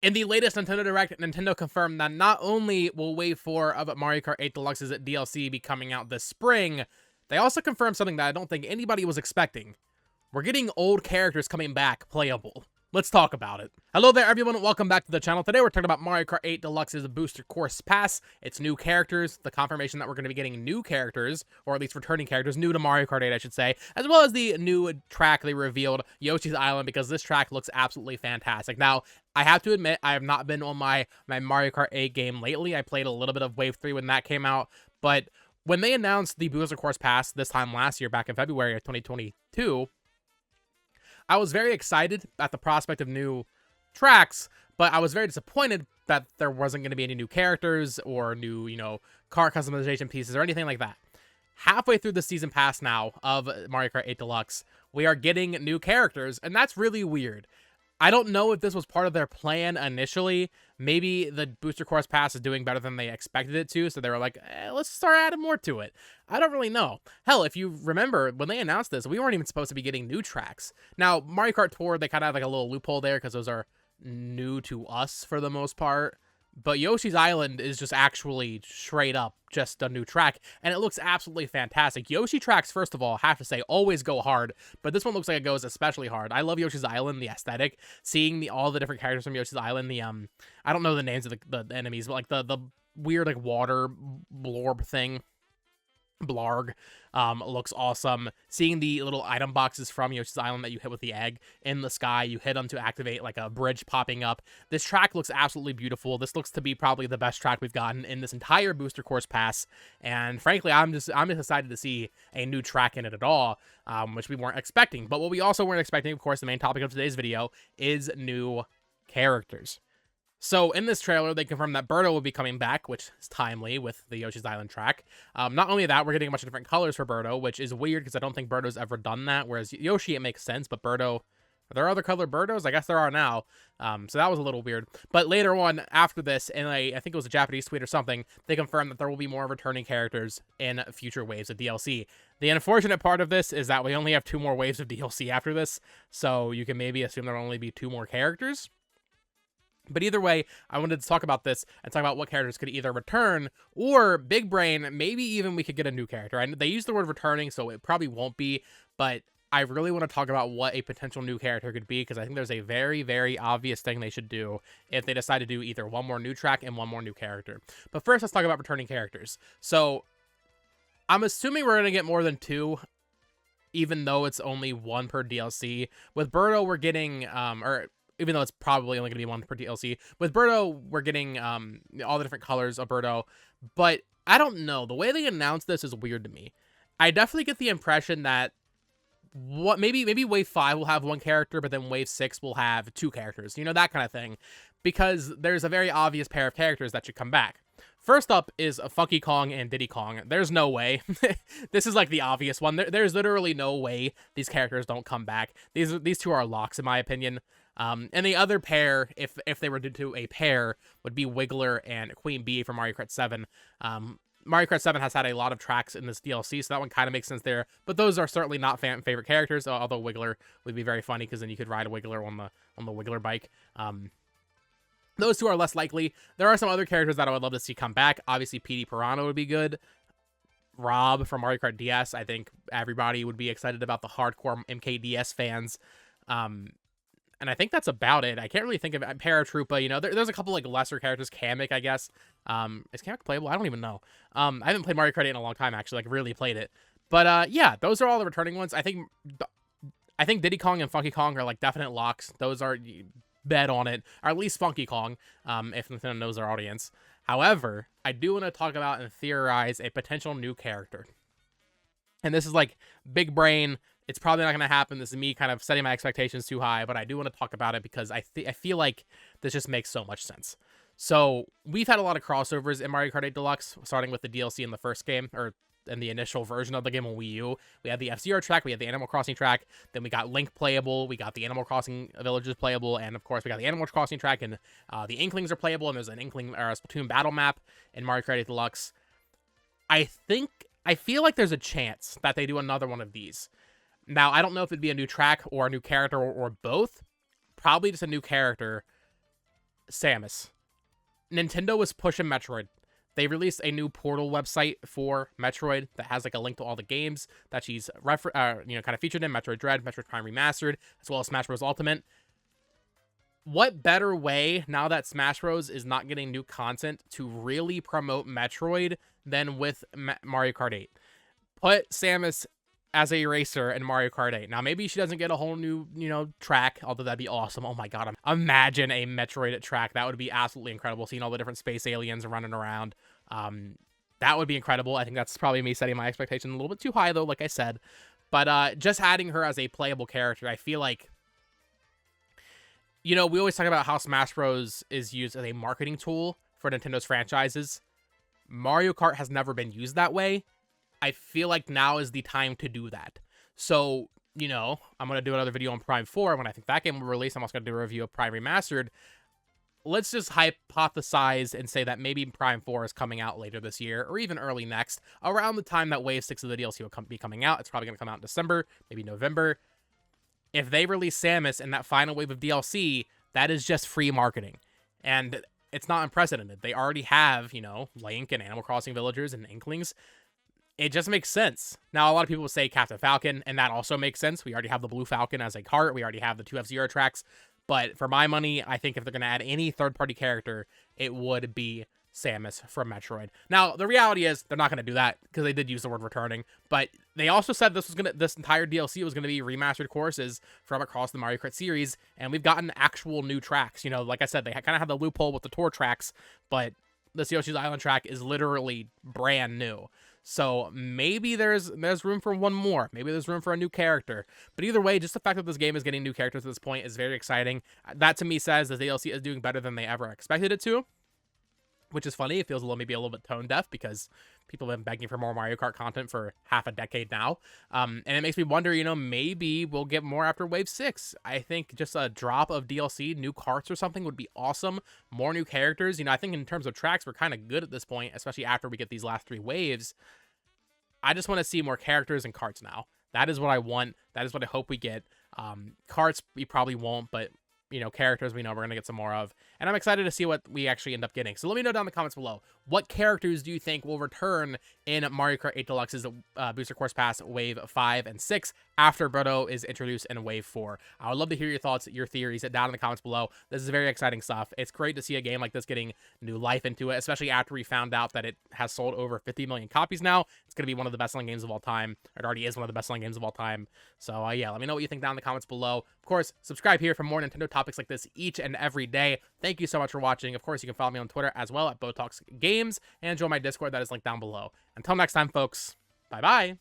In the latest Nintendo Direct, Nintendo confirmed that not only will Wave 4 of Mario Kart 8 Deluxe's DLC be coming out this spring, they also confirmed something that I don't think anybody was expecting. We're getting old characters coming back playable. Let's talk about it. Hello there, everyone, and welcome back to the channel. Today, we're talking about Mario Kart 8 Deluxe's Booster Course Pass. It's new characters, the confirmation that we're going to be getting new characters, or at least returning characters, new to Mario Kart 8, I should say, as well as the new track they revealed, Yoshis Island, because this track looks absolutely fantastic. Now, I have to admit, I have not been on my Mario Kart 8 game lately. I played a little bit of Wave 3 when that came out, but when they announced the Booster Course Pass this time last year, back in February of 2022, I was very excited at the prospect of new tracks, but I was very disappointed that there wasn't going to be any new characters or new, car customization pieces or anything like that. Halfway through the season pass now of Mario Kart 8 Deluxe, we are getting new characters, and that's really weird. I don't know if this was part of their plan initially. Maybe the Booster Course Pass is doing better than they expected it to, so they were like, let's start adding more to it. I don't really know. Hell, if you remember, when they announced this, we weren't even supposed to be getting new tracks. Now, Mario Kart Tour, they kind of have like a little loophole there, because those are new to us for the most part. But Yoshi's Island is just actually straight up just a new track, and it looks absolutely fantastic. Yoshi tracks, first of all, I have to say, always go hard, but this one looks like it goes especially hard. I love Yoshi's Island, the aesthetic, seeing all the different characters from Yoshi's Island, I don't know the names of the enemies, but like the weird like water blorb thing. Blarg looks awesome. Seeing the little item boxes from Yoshi's Island that you hit with the egg in the sky, you hit them to activate like a bridge popping up. This track looks absolutely beautiful. This looks to be probably the best track we've gotten in this entire Booster Course Pass, and frankly, I'm just excited to see a new track in it at all, which we weren't expecting. But what we also weren't expecting, of course, the main topic of today's video, is new characters. So in this trailer, they confirmed that Birdo will be coming back, which is timely with the Yoshi's Island track. Not only that, we're getting a bunch of different colors for Birdo, which is weird because I don't think Birdo's ever done that. Whereas Yoshi, it makes sense, but Birdo, are there other colored Birdos? I guess there are now. So that was a little weird. But later on, after this, in I think it was a Japanese tweet or something, they confirmed that there will be more returning characters in future waves of DLC. The unfortunate part of this is that we only have 2 more waves of DLC after this, so you can maybe assume there will only be 2 more characters. But either way, I wanted to talk about this and talk about what characters could either return, or big brain, maybe even we could get a new character. And they use the word returning, so it probably won't be, but I really want to talk about what a potential new character could be, because I think there's a very, very obvious thing they should do if they decide to do either one more new track and one more new character. But first, let's talk about returning characters. So, I'm assuming we're going to get more than 2, even though it's only 1 per DLC. With Birdo, we're getting, even though it's probably only going to be 1 per DLC. With Birdo, we're getting all the different colors of Birdo. But I don't know. The way they announced this is weird to me. I definitely get the impression that maybe Wave 5 will have 1 character, but then Wave 6 will have 2 characters. That kind of thing. Because there's a very obvious pair of characters that should come back. First up is Funky Kong and Diddy Kong. There's no way. This is like the obvious one. There's literally no way these characters don't come back. These 2 are locks, in my opinion. And the other pair, if they were to do a pair, would be Wiggler and Queen Bee from Mario Kart 7. Mario Kart 7 has had a lot of tracks in this DLC, so that one kind of makes sense there. But those are certainly not favorite characters, although Wiggler would be very funny, because then you could ride a Wiggler on the Wiggler bike. Those 2 are less likely. There are some other characters that I would love to see come back. Obviously, Petey Piranha would be good. Rob from Mario Kart DS, I think everybody would be excited about, the hardcore MKDS fans. And I think that's about it. I can't really think of Paratroopa. There's a couple like lesser characters. Kamek, I guess. Is Kamek playable? I don't even know. I haven't played Mario Kart 8 in a long time, actually. Like, really played it. But yeah, those are all the returning ones. I think Diddy Kong and Funky Kong are like definite locks. Those are bet on it, or at least Funky Kong, if Nintendo knows their audience. However, I do want to talk about and theorize a potential new character. And this is like big brain. It's probably not going to happen. This is me kind of setting my expectations too high, but I do want to talk about it because I feel like this just makes so much sense. So we've had a lot of crossovers in Mario Kart 8 Deluxe, starting with the DLC in the first game, or in the initial version of the game on Wii U. We had the F-Zero track, we had the Animal Crossing track, then we got Link playable, we got the Animal Crossing Villages playable, and of course we got the Animal Crossing track, and the Inklings are playable, and there's an Inkling or a Splatoon battle map in Mario Kart 8 Deluxe. I feel like there's a chance that they do another one of these. Now, I don't know if it'd be a new track or a new character or both. Probably just a new character. Samus. Nintendo was pushing Metroid. They released a new portal website for Metroid that has like a link to all the games that she's kind of featured in: Metroid Dread, Metroid Prime Remastered, as well as Smash Bros. Ultimate. What better way, now that Smash Bros. Is not getting new content, to really promote Metroid than with Mario Kart 8? Put Samus as a racer in Mario Kart 8. Now, maybe she doesn't get a whole new, track, although that'd be awesome. Oh my god, imagine a Metroid track. That would be absolutely incredible, seeing all the different space aliens running around. That would be incredible. I think that's probably me setting my expectations a little bit too high, though, like I said. But just adding her as a playable character, I feel like, we always talk about how Smash Bros. Is used as a marketing tool for Nintendo's franchises. Mario Kart has never been used that way. I feel like now is the time to do that. So, I'm going to do another video on Prime 4. When I think that game will release, I'm also going to do a review of Prime Remastered. Let's just hypothesize and say that maybe Prime 4 is coming out later this year, or even early next, around the time that Wave 6 of the DLC will be coming out. It's probably going to come out in December, maybe November. If they release Samus in that final wave of DLC, that is just free marketing. And it's not unprecedented. They already have, Link and Animal Crossing Villagers and Inklings. It just makes sense. Now, a lot of people will say Captain Falcon, and that also makes sense. We already have the Blue Falcon as a cart. We already have the 2 F-Zero tracks. But for my money, I think if they're going to add any third-party character, it would be Samus from Metroid. Now, the reality is they're not going to do that because they did use the word returning. But they also said this entire DLC was going to be remastered courses from across the Mario Kart series, and we've gotten actual new tracks. Like I said, they kind of had the loophole with the tour tracks, but this Yoshi's Island track is literally brand new. So maybe there's room for one more. Maybe there's room for a new character. But either way, just the fact that this game is getting new characters at this point is very exciting. That to me says that the DLC is doing better than they ever expected it to, which is funny. It feels maybe a little bit tone deaf because people have been begging for more Mario Kart content for half a decade now. And it makes me wonder, maybe we'll get more after Wave 6. I think just a drop of DLC, new carts or something would be awesome. More new characters. I think in terms of tracks, we're kind of good at this point, especially after we get these last 3 waves. I just want to see more characters and carts now. That is what I want. That is what I hope we get. Carts, we probably won't, but characters we know we're going to get some more of. And I'm excited to see what we actually end up getting. So let me know down in the comments below. What characters do you think will return in Mario Kart 8 Deluxe's Booster Course Pass Wave 5 and 6 after Birdo is introduced in Wave 4? I would love to hear your thoughts, your theories down in the comments below. This is very exciting stuff. It's great to see a game like this getting new life into it, especially after we found out that it has sold over 50 million copies now. It's going to be one of the best-selling games of all time. It already is one of the best-selling games of all time. So, yeah, let me know what you think down in the comments below. Of course, subscribe here for more Nintendo topics like this each and every day. Thank you so much for watching. Of course, you can follow me on Twitter as well at Botox Games and join my Discord that is linked down below. Until next time, folks, bye-bye.